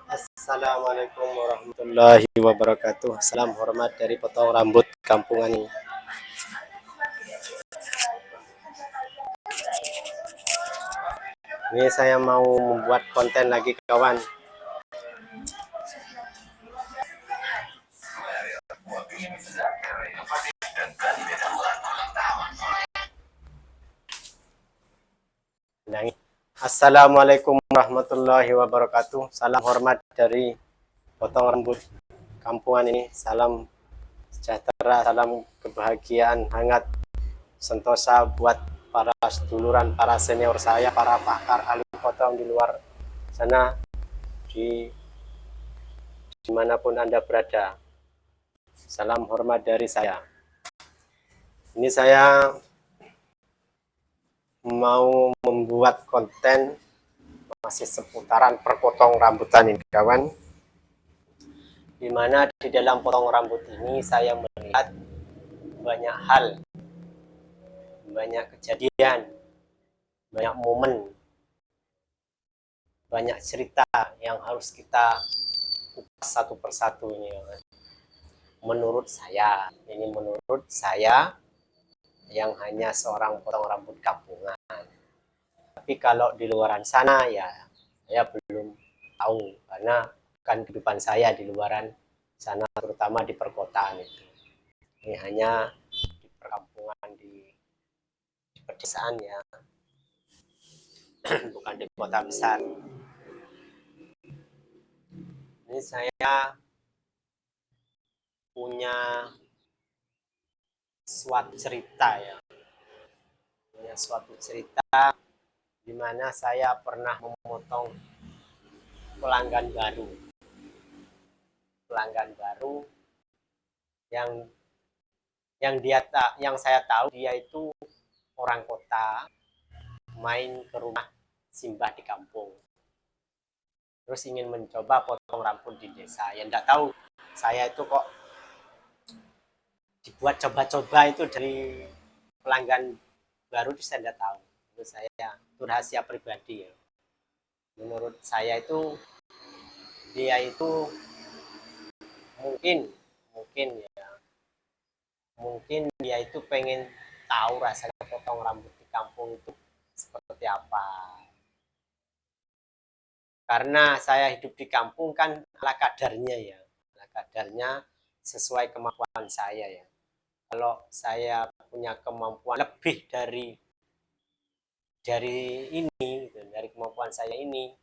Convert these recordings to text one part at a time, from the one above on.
Assalamualaikum warahmatullahi wabarakatuh. Salam hormat dari potong rambut kampungan ini. Ini saya mau membuat konten lagi kawan. Assalamualaikum warahmatullahi wabarakatuh. Salam hormat dari potong rambut kampungan ini. Salam sejahtera, salam kebahagiaan, hangat, sentosa buat para seduluran, para senior saya, para pakar ahli potong di luar sana, dimanapun Anda berada. Salam hormat dari saya. Ini saya mau membuat konten masih seputaran perpotong rambutan ini kawan, dimana di dalam potong rambut ini saya melihat banyak hal, banyak kejadian, banyak momen, banyak cerita yang harus kita kupas satu persatu ini. Menurut saya yang hanya seorang potong rambut kampungan. Tapi kalau di luaran sana ya saya belum tahu, karena bukan kehidupan saya di luaran sana, terutama di perkotaan itu. Ini hanya di perkampungan, di pedesaan ya, bukan di kota besar. Ini saya punya suatu cerita ya, di mana saya pernah memotong pelanggan baru yang saya tahu dia itu orang kota, main ke rumah simbah di kampung, terus ingin mencoba potong rambut di desa. Ya enggak tahu saya itu kok dibuat coba-coba itu dari pelanggan baru, itu saya enggak tahu. Itu rahasia pribadi ya. Menurut saya itu dia itu mungkin dia itu pengen tahu rasanya potong rambut di kampung itu seperti apa. Karena saya hidup di kampung kan ala kadarnya sesuai kemampuan saya ya. Kalau saya punya kemampuan lebih dari ini, dari kemampuan saya ini,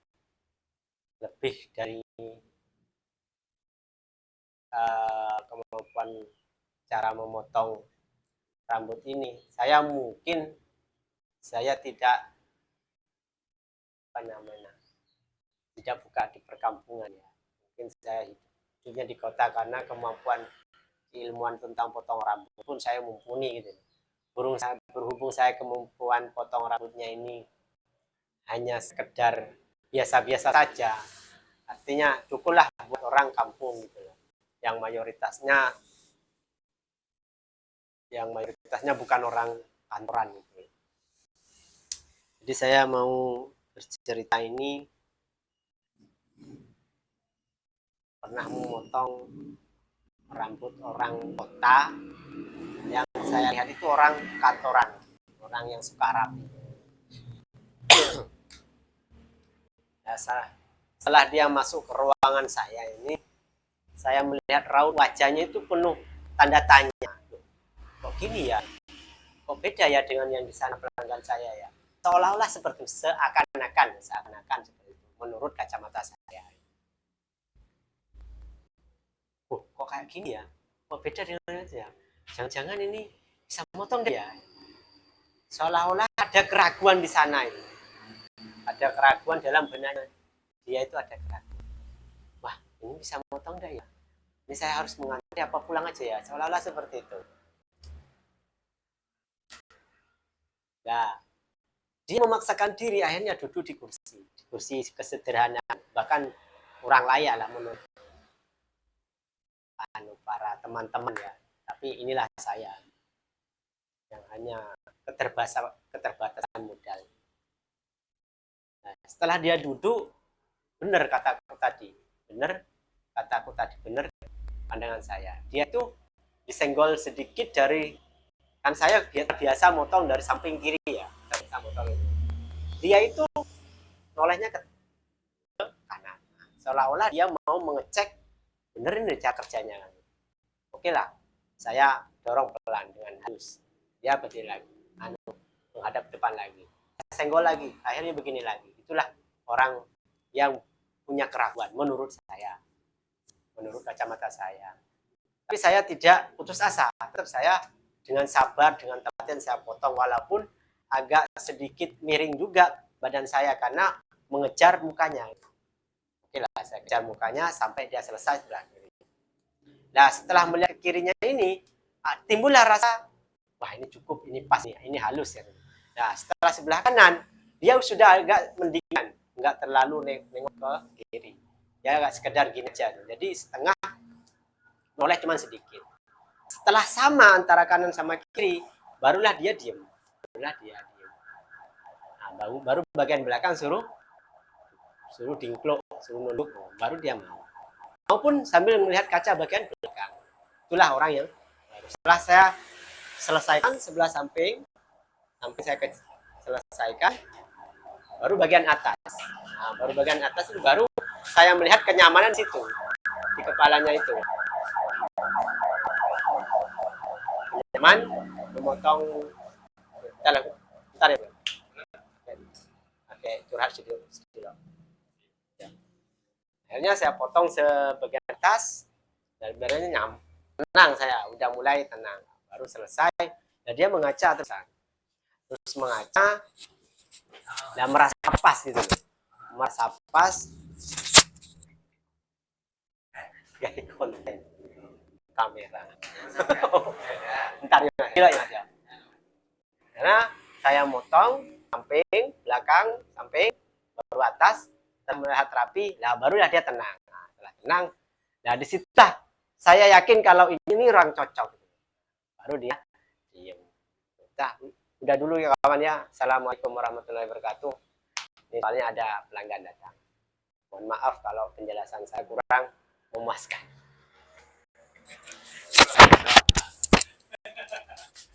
lebih dari kemampuan cara memotong rambut ini, saya tidak tidak buka di perkampungan ya. Mungkin saya hidupnya di kota, karena kemampuan keilmuan tentang potong rambut pun saya mumpuni gitu. Berhubung saya kemampuan potong rambutnya ini hanya sekedar biasa-biasa saja, artinya cukuplah buat orang kampung gitu loh, yang mayoritasnya bukan orang kantoran gitu. Jadi saya mau bercerita ini pernah memotong rambut orang kota yang saya lihat itu orang kantoran, orang yang suka rapi. Setelah dia masuk ke ruangan saya ini, saya melihat raut wajahnya itu penuh tanda tanya. Kok gini ya? Kok beda ya dengan yang di sana pelanggan saya ya? Seolah-olah seperti seakan-akan seperti itu menurut kacamata saya. Kok kayak gini ya? Kok beda dengan itu ya? Jangan-jangan ini bisa motong dia. Seolah-olah ada keraguan di sana itu. Ada keraguan dalam benaknya. Dia itu ada keraguan. Wah, ini bisa motong enggak ya? Ini saya harus mengantri apa pulang aja ya? Seolah-olah seperti itu. Nah, dia memaksakan diri, akhirnya duduk di kursi kesederhanaan, bahkan kurang layak lah menurut para teman-teman ya. Tapi inilah saya yang hanya keterbatasan modal. Nah, setelah dia duduk, benar kataku tadi, benar kataku tadi, benar pandangan saya. Dia tuh disenggol sedikit dari, kan saya biasa motong dari samping kiri ya, biasa motong itu. Dia itu nolehnya ke kanan, seolah-olah dia mau mengecek bener ini cara kerjanya. Oke lah, saya dorong pelan dengan halus, dia berdiri lagi, menghadap depan lagi, senggol lagi, akhirnya begini lagi. Itulah orang yang punya keraguan menurut saya, menurut kacamata saya. Tapi saya tidak putus asa, tetap saya dengan sabar, dengan telaten saya potong, walaupun agak sedikit miring juga badan saya karena mengejar mukanya. Oke lah, saya kejar mukanya sampai dia selesai sebelah kiri. Nah, setelah melihat kirinya ini, timbullah rasa, wah ini cukup, ini pas, ini halus ya. Nah, setelah sebelah kanan, dia sudah agak mendingan, nggak terlalu nengok ke kiri. Dia agak sekedar gini aja. Jadi setengah, noleh cuma sedikit. Setelah sama antara kanan sama kiri, barulah dia diem. Barulah dia diem. Nah, baru bagian belakang suruh dingklok, suruh nunduk, baru dia mau. Maupun sambil melihat kaca bagian belakang. Itulah orang yang baru. Setelah saya selesaikan sebelah samping, sampai saya selesaikan, baru bagian atas. Nah, baru bagian atas itu baru saya melihat kenyamanan situ, di kepalanya itu. Nyaman, memotong, bentar ya, oke, curhat sedikit. Ya. Akhirnya saya potong sebagian atas, dan biasanya tenang saya, udah mulai tenang, baru selesai, dan dia mengaca terus mengaca, dan merasa pas gitu, merasa pas, dari konten kamera. Bentar ya, karena saya motong samping, belakang, samping, baru atas, dan melihat rapi, nah barulah dia tenang. Nah, setelah tenang, nah disitulah saya yakin kalau ini orang cocok, baru dia diem. Nah, udah dulu ya kawan ya. Assalamualaikum warahmatullahi wabarakatuh. Ini soalnya ada pelanggan datang. Mohon maaf kalau penjelasan saya kurang memuaskan.